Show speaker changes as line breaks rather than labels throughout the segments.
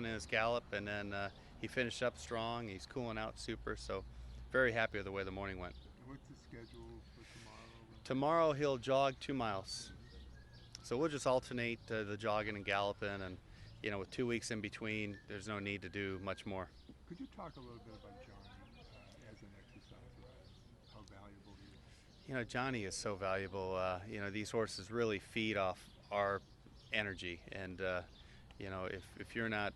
in his gallop, and then he finished up strong. He's cooling out super, so very happy with the way the morning went.
What's the schedule for tomorrow?
Tomorrow he'll jog 2 miles.
Mm-hmm.
So we'll just alternate the jogging and galloping, and with 2 weeks in between, there's no need to do much more.
Could you talk a little bit about Johnny as an exercise rider, how valuable he is?
Johnny is so valuable. These horses really feed off our energy, and if you're not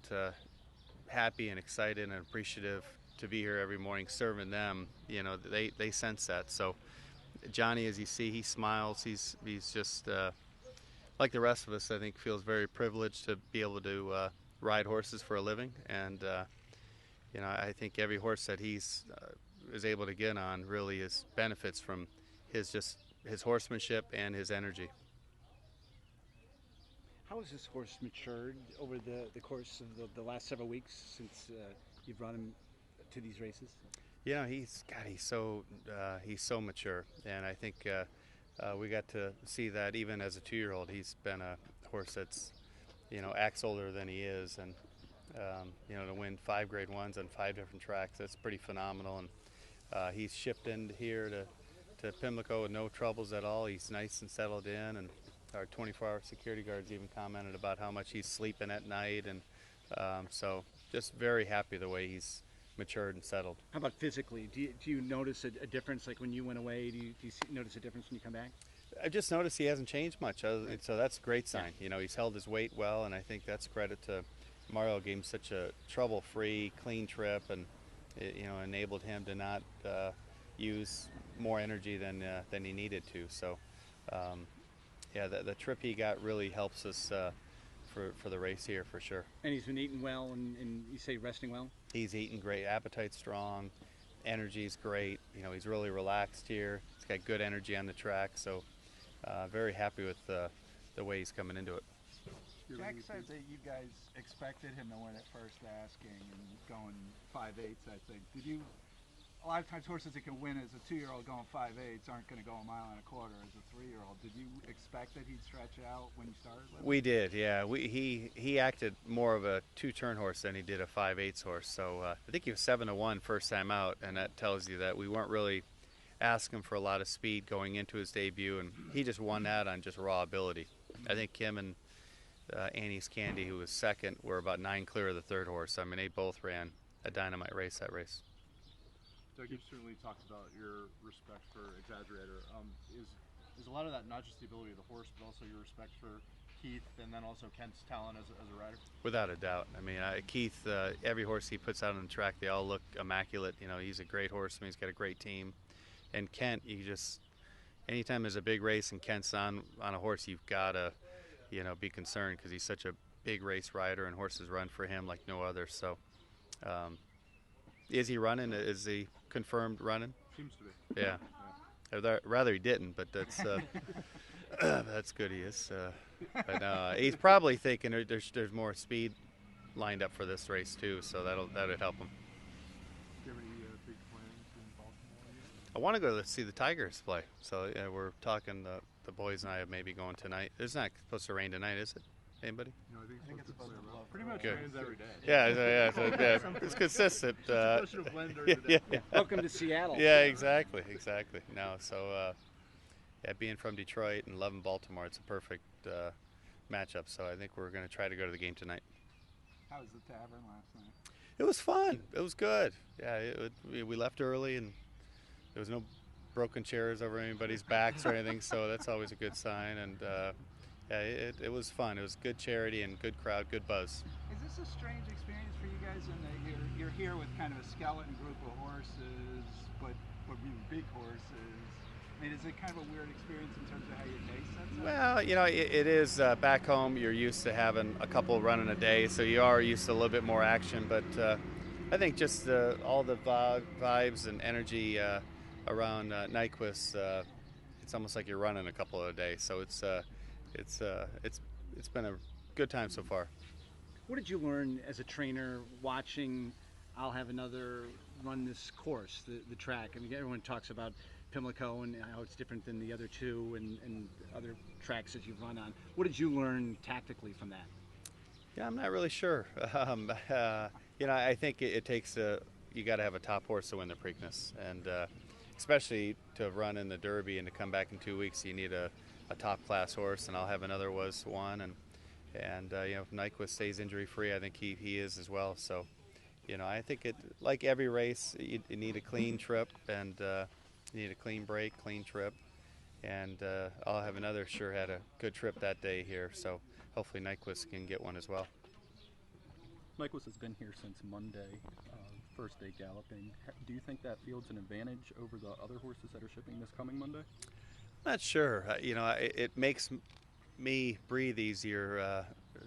happy and excited and appreciative to be here every morning serving them, they sense that. So Johnny, as you see, he smiles. He's just like the rest of us. I think feels very privileged to be able to ride horses for a living, and I think every horse that he's is able to get on really benefits from his horsemanship and his energy.
How has this horse matured over the course of the last several weeks since you've brought him to these races?
He's so mature, and I think we got to see that even as a 2-year-old. He's been a horse that's acts older than he is, and to win 5 Grade Ones on 5 different tracks, that's pretty phenomenal. And he's shipped in here to Pimlico with no troubles at all. He's nice and settled in, and our 24-hour security guards even commented about how much he's sleeping at night, and so just very happy the way he's matured and settled.
How about physically? Do you notice a difference? Like when you went away, do you notice a difference when you come back?
I just noticed he hasn't changed much, so that's a great sign. He's held his weight well, and I think that's credit to Mario. Gave him such a trouble-free, clean trip, and it, enabled him to not use more energy than he needed to. So, the trip he got really helps us for the race here for sure.
And he's been eating well, and you say resting well?
He's eating great, appetite's strong, energy's great. He's really relaxed here. He's got good energy on the track, so very happy with the way he's coming into it.
Jack said that you guys expected him to win at first asking and going 5/8, I think. Did you? A lot of times horses that can win as a 2-year-old going 5/8 aren't going to go a mile and a quarter as a 3-year-old. Did you expect that he'd stretch out when you started with him?
We did, yeah. He acted more of a 2-turn horse than he did a 5/8 horse. So I think he was 7-1 first time out, and that tells you that we weren't really asking for a lot of speed going into his debut, and he just won that on just raw ability. I think him and Annie's Candy, who was second, were about 9 clear of the third horse. I mean, they both ran a dynamite race that race.
Doug, you've certainly talked about your respect for Exaggerator. Is a lot of that not just the ability of the horse, but also your respect for Keith and then also Kent's talent as a rider?
Without a doubt. I mean, Keith, every horse he puts out on the track, they all look immaculate. He's a great horse. I mean, he's got a great team. And Kent, anytime there's a big race and Kent's on a horse, you've got to, be concerned because he's such a big race rider and horses run for him like no other. So, is he running? Is he confirmed running?
Seems to be.
Yeah. Rather he didn't, but that's that's good. He is. But he's probably thinking there's more speed lined up for this race too, so that'll help him.
Do you have any big plans in Baltimore yet?
I want to go to see the Tigers play, so we're talking. The boys and I have maybe going tonight. It's not supposed to rain tonight, is it? Anybody?
No, I think it's supposed to blow.
Pretty much
Good.
rains every day.
Yeah, it's consistent.
It's a question of when during the day.
Yeah.
Welcome to Seattle.
Yeah, exactly. No, so being from Detroit and loving Baltimore, it's a perfect matchup. So I think we're going to try to go to the game tonight.
How was the tavern last night?
It was fun. It was good. Yeah, we left early and there was no broken chairs over anybody's backs or anything, so that's always a good sign. And it was fun. It was good charity and good crowd, good buzz.
Is this a strange experience for you guys in that you're here with kind of a skeleton group of horses, but really big horses? I mean, is it kind of a weird experience in terms of how your day sets up?
Well, it is back home. You're used to having a couple running a day, so you are used to a little bit more action. But I think just all the vibes and energy around Nyquist, it's almost like you're running a couple of days. So it's been a good time so far.
What did you learn as a trainer watching I'll have another run this course, the track? I mean, everyone talks about Pimlico and how it's different than the other two and other tracks that you've run on. What did you learn tactically from that?
Yeah, I'm not really sure. I think it takes you got to have a top horse to win the Preakness, and especially to run in the Derby and to come back in 2 weeks, you need a top class horse. And I'll have another was one, and if Nyquist stays injury free, I think he is as well. So, I think like every race, you need a clean trip and you need a clean break, clean trip, and I'll have another sure had a good trip that day here. So hopefully Nyquist can get one as well.
Nyquist has been here since Monday, first day galloping. Do you think that field's an advantage over the other horses that are shipping this coming Monday?
Not sure. It makes me breathe easier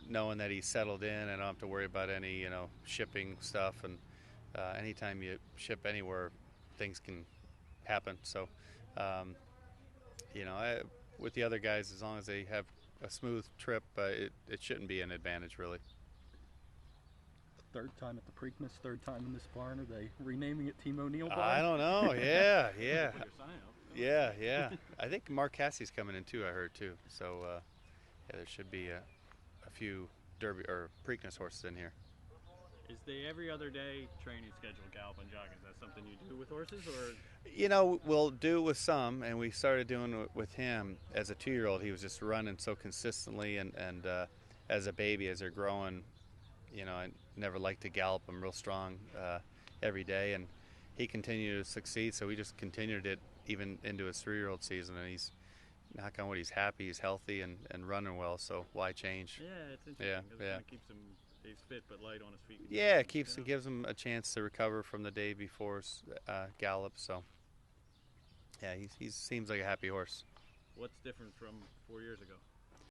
knowing that he's settled in and I don't have to worry about any shipping stuff. And anytime you ship anywhere, things can happen. So, with the other guys, as long as they have a smooth trip, it shouldn't be an advantage really.
Third time at the Preakness, third time in this barn. Are they renaming it Team Oneill barn?
I don't know. Yeah. Yeah. I think Mark Cassie's coming in too. I heard too. So there should be a few Derby or Preakness horses in here.
Is the every other day training schedule gallop and jog? Is that something you do with horses, or?
We'll do it with some, and we started doing it with him as a 2-year-old. He was just running so consistently, and as a baby, as they're growing, I never liked to gallop him real strong every day, and he continued to succeed. So we just continued it even into his 3-year-old season, and he's, knock on wood, he's happy, he's healthy, and running well. So why change?
Yeah, it's interesting.
Yeah.
It keeps him. He's fit but light on his feet.
Yeah, it gives him a chance to recover from the day before's gallop. So, yeah, he seems like a happy horse.
What's different from 4 years ago?